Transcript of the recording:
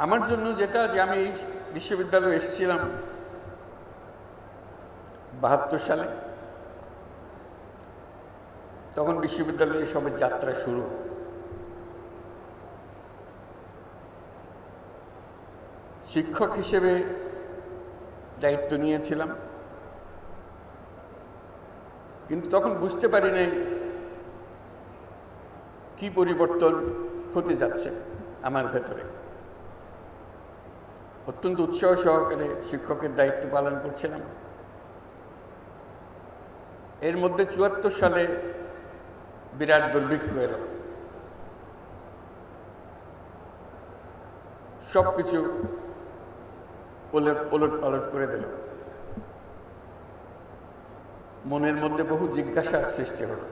আমার জন্য যেটা যে আমি এই বিশ্ববিদ্যালয়ে এসেছিলাম 72 সালে, তখন বিশ্ববিদ্যালয়ে সবে যাত্রা শুরু। শিক্ষক হিসেবে দায়িত্ব নিয়েছিলাম, কিন্তু তখন বুঝতে পারি নাই কি পরিবর্তন হতে যাচ্ছে আমার ভেতরে। অত্যন্ত উৎসাহ সহকারে শিক্ষকের দায়িত্ব পালন করছিলাম। এর মধ্যে 74 সালে বিরাট দুর্ভিক্ষ এলো, সবকিছু ওলট পালট করে দিল। মনের মধ্যে বহু জিজ্ঞাসার সৃষ্টি হলো।